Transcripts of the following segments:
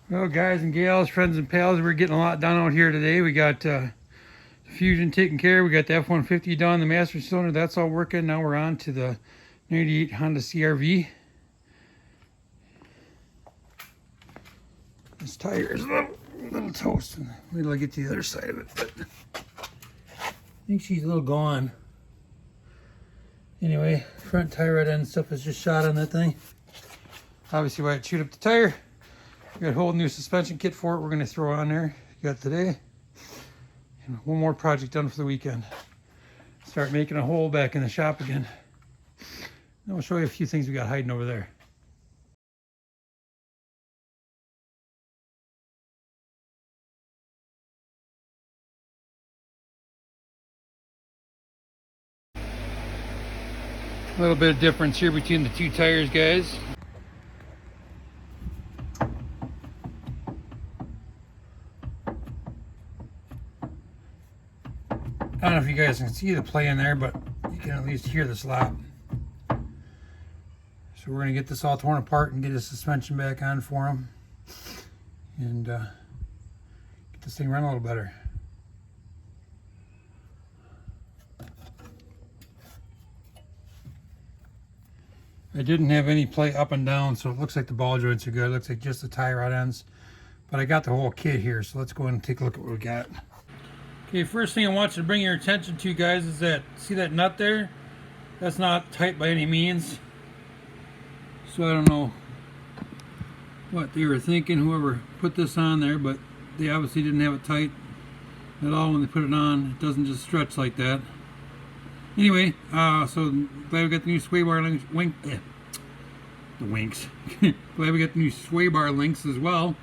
Well, guys and gals, friends and pals, we're getting a lot done out here today. We got the Fusion taken care of. We got the F-150 done, the master cylinder, that's all working. Now we're on to the 98 Honda CR-V. This tire is a little toast. Wait till I get to the other side of it. But I think she's a little gone. Anyway, front tie rod end stuff is just shot on that thing. Obviously, why I chewed up the tire. We got a whole new suspension kit for it we're going to throw on there. Got today. And one more project done for the weekend. Start making a hole back in the shop again. And I'll show you a few things we got hiding over there. A little bit of difference here between the two tires, guys. I don't know if you guys can see the play in there, but you can at least hear the slap. So we're going to get this all torn apart and get his suspension back on for him. And get this thing running a little better. I didn't have any play up and down, so it looks like the ball joints are good. It looks like just the tie rod ends. But I got the whole kit here, so let's go ahead and take a look at what we got. Okay, first thing I want you to bring your attention to, guys, is that, see that nut there? That's not tight by any means. So I don't know what they were thinking, whoever put this on there, but they obviously didn't have it tight at all when they put it on. It doesn't just stretch like that. Anyway, so glad we got the new sway bar links. Glad we got the new sway bar links as well.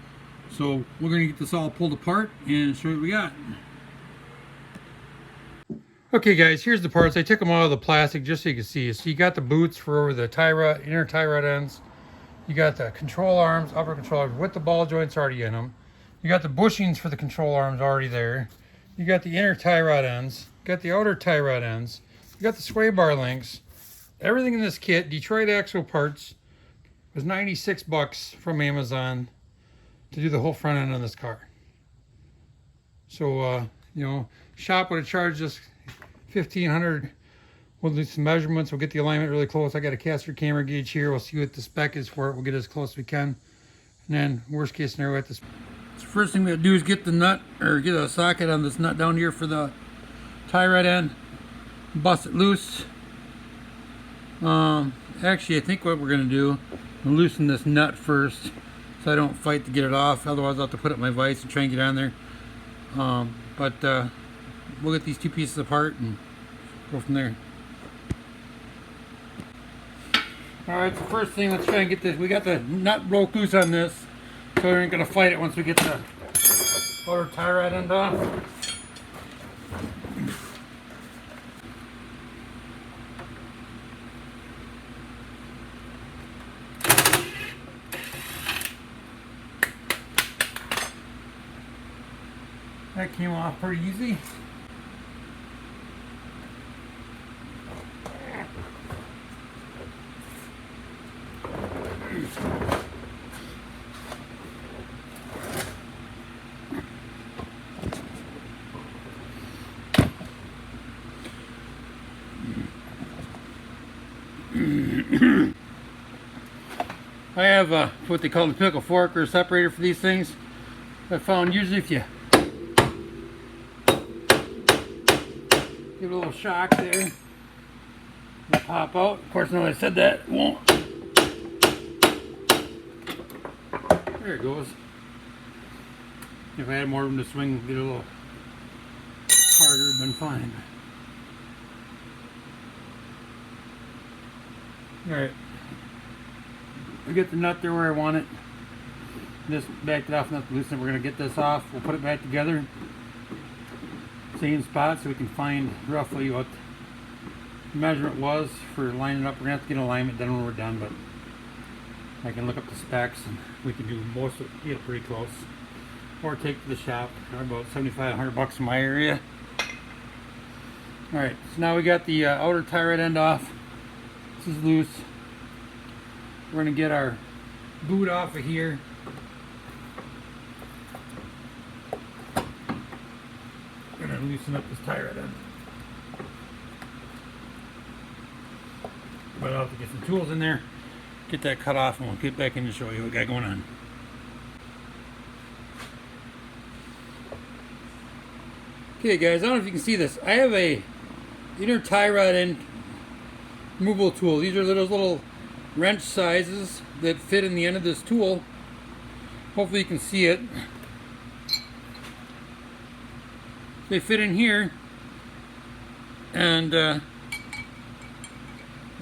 So we're going to get this all pulled apart and show you what we got. Okay, guys, here's the parts. I took them out of the plastic just so you can see. So you got the boots for the tie rod, inner tie rod ends. You got the control arms, upper control arms with the ball joints already in them. You got the bushings for the control arms already there. You got the inner tie rod ends. You got the outer tie rod ends. You got the sway bar links. Everything in this kit, Detroit Axle parts, was 96 bucks from Amazon to do the whole front end on this car. So, you know, shop would have charged us $1,500. We'll do some measurements. We'll get the alignment really close. I got a caster camera gauge here. We'll see what the spec is for it. We'll get as close as we can. And then, worst case scenario, at this. So first thing we have to do is get the nut, or get a socket on this nut down here for the tie rod end. Bust it loose. Actually, I think what we're going to do, we'll loosen this nut first so I don't fight to get it off. Otherwise, I'll have to put up my vise and try and get on there. We'll get these two pieces apart and go from there. Alright, so first thing, let's try and get this. We got the nut broke loose on this, so we ain't going to fight it once we get the outer tie rod end off. That came off pretty easy. I have what they call the pickle fork or separator for these things. I found usually if you give it a little shock there, it'll pop out. Of course, now that I said that, it won't. There it goes. If I had more room to swing, get a little harder, it'd been fine. Alright. I get the nut there where I want it. Just backed it off enough to loosen it. We're going to get this off. We'll put it back together. Same spot so we can find roughly what the measurement was for lining up. We're going to have to get an alignment done when we're done, but I can look up the specs and we can do most of it, get pretty close. Or take to the shop. They're about $7,500 in my area. Alright, so now we got the outer tie rod end off. This is loose. We're going to get our boot off of here. to loosen up this tie rod end. But I'll have to get some tools in there, get that cut off, and we'll get back in to show you what we got going on. Okay guys, I don't know if you can see this. I have a inner tie rod end removable tool. These are little wrench sizes that fit in the end of this tool. Hopefully you can see it. They fit in here, and I'll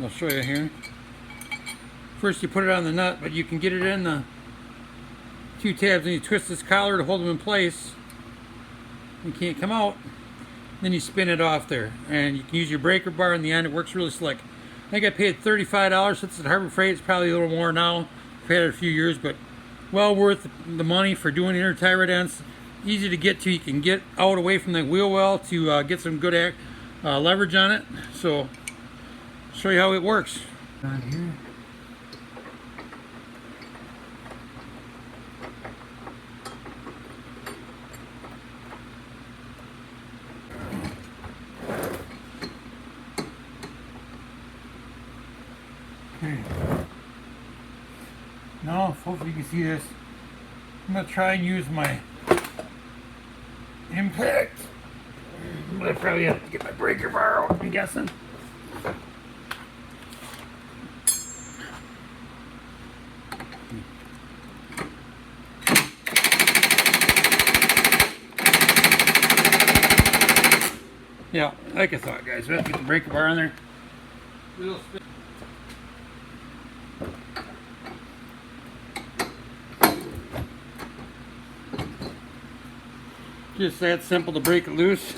show you here. First you put it on the nut, but you can get it in the two tabs, and you twist this collar to hold them in place. You can't come out. Then you spin it off there, and you can use your breaker bar in the end. It works really slick. I think I paid $35 since it's at Harbor Freight. It's probably a little more now. I've had it a few years, but well worth the money for doing inner tie rod ends. Easy to get to. You can get out away from the wheel well to get some good leverage on it. So, show you how it works. On here. Okay. Now, hopefully you can see this. I'm going to try and use my impact. I probably have to get my breaker bar out, I'm guessing. Yeah, like I thought, guys. We have to get the breaker bar on there. Little spin. Just that simple to break it loose.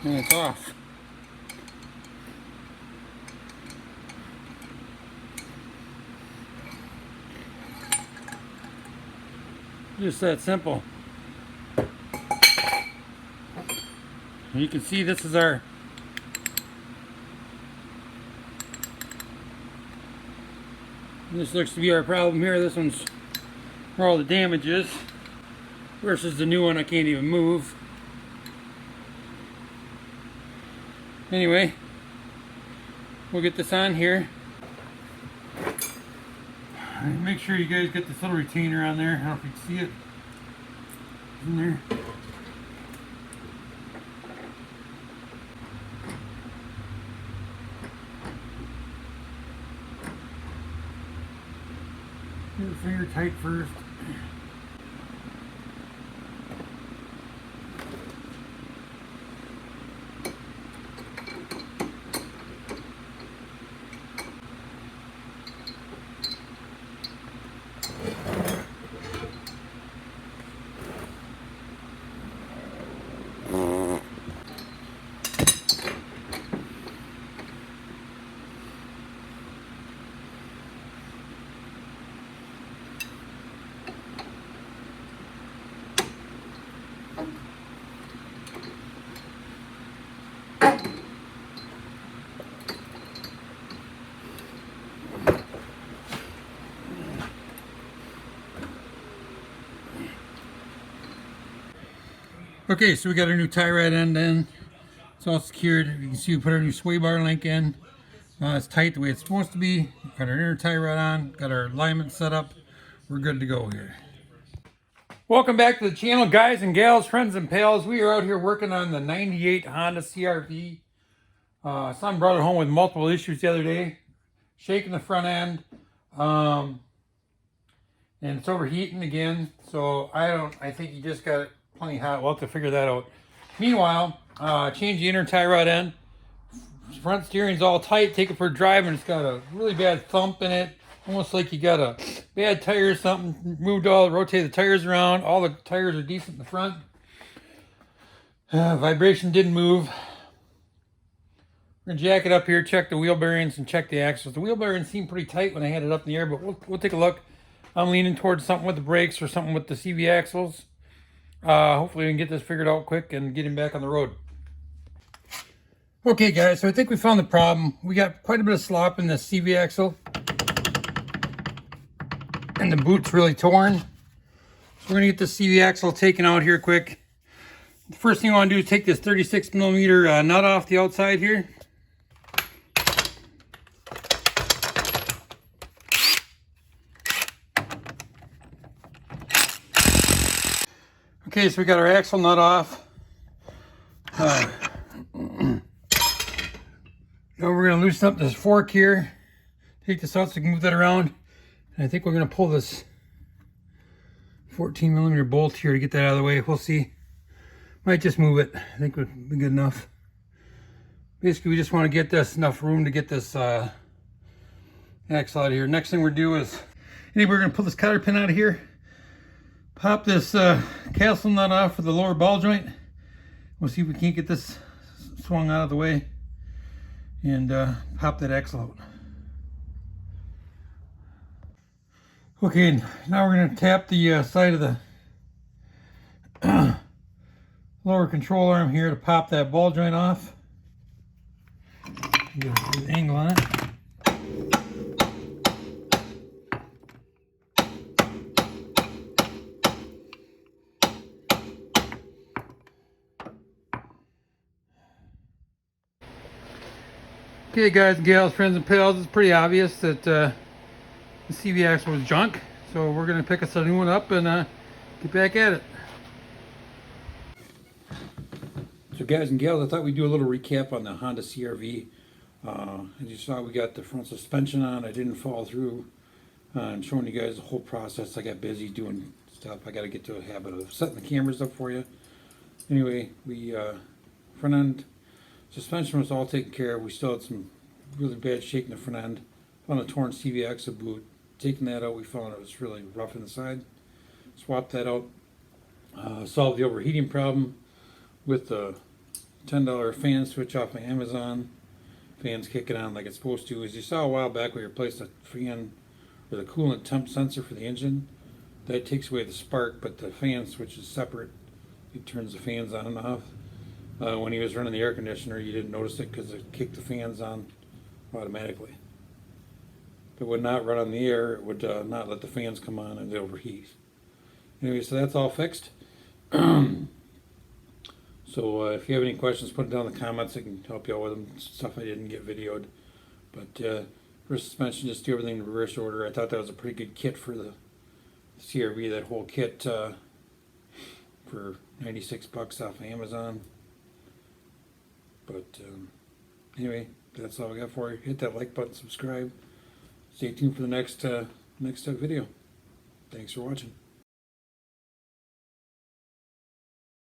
And it's off. Just that simple. And you can see this is our this looks to be our problem here. This one's where all the damage is versus the new one I can't even move. Anyway, we'll get this on here. Make sure you guys get this little retainer on there. I don't know if you can see it. It's in there. Get the finger tight first. Okay, so we got our new tie rod end in. It's all secured. You can see we put our new sway bar link in. It's tight the way it's supposed to be. Got our inner tie rod on. Got our alignment set up. We're good to go here. Welcome back to the channel, guys and gals, friends and pals. We are out here working on the 98 Honda CR-V. Son brought it home with multiple issues the other day. Shaking the front end. And it's overheating again. So I think you just got it plenty hot. We'll have to figure that out. Meanwhile, change the inner tie rod end. Front steering's all tight. Take it for a drive, and it's got a really bad thump in it. Almost like you got a bad tire or something. Rotate the tires around. All the tires are decent in the front. Vibration didn't move. We're gonna jack it up here, check the wheel bearings, and check the axles. The wheel bearings seem pretty tight when I had it up in the air, but we'll take a look. I'm leaning towards something with the brakes or something with the CV axles. Hopefully we can get this figured out quick and get him back on the road. Okay guys, so I think we found the problem. We got quite a bit of slop in the CV axle, and the boot's really torn. So we're gonna get the CV axle taken out here quick. The first thing I want to do is take this 36mm nut off the outside here. Okay, so we got our axle nut off. Now we're going to loosen up this fork here. Take this out so we can move that around. And I think we're going to pull this 14mm bolt here to get that out of the way. We'll see. Might just move it. I think would be good enough. Basically, we just want to get this enough room to get this axle out of here. Next thing we're do is, anyway, we're going to pull this cotter pin out of here. Pop this castle nut off for the lower ball joint. We'll see if we can't get this swung out of the way and pop that axle out. Okay, now we're going to tap the side of the lower control arm here to pop that ball joint off. Get a good angle on it. Okay guys and gals, friends and pals, it's pretty obvious that the CV axle was junk. So we're going to pick us a new one up and get back at it. So guys and gals, I thought we'd do a little recap on the Honda CR-V. As you saw, we got the front suspension on. I didn't fall through. I'm showing you guys the whole process. I got busy doing stuff. I got to get to a habit of setting the cameras up for you. Anyway, we front end suspension was all taken care of. We still had some really bad shake in the front end. Found a torn CV axle boot. Taking that out, we found it was really rough inside. Swapped that out. Solved the overheating problem with the $10 fan switch off of Amazon. Fan's kicking on like it's supposed to. As you saw a while back, we replaced the fan with a coolant temp sensor for the engine. That takes away the spark, but the fan switch is separate. It turns the fans on and off. When he was running the air conditioner, you didn't notice it because it kicked the fans on automatically. If it would not run on the air, it would not let the fans come on and overheat. Anyway, so that's all fixed. So if you have any questions, put it down in the comments. I can help you out with them. Stuff I didn't get videoed. But for suspension, just do everything in reverse order. I thought that was a pretty good kit for the CR-V. That whole kit for $96 off of Amazon. But anyway, that's all I got for you. Hit that like button, subscribe. Stay tuned for the next video. Thanks for watching.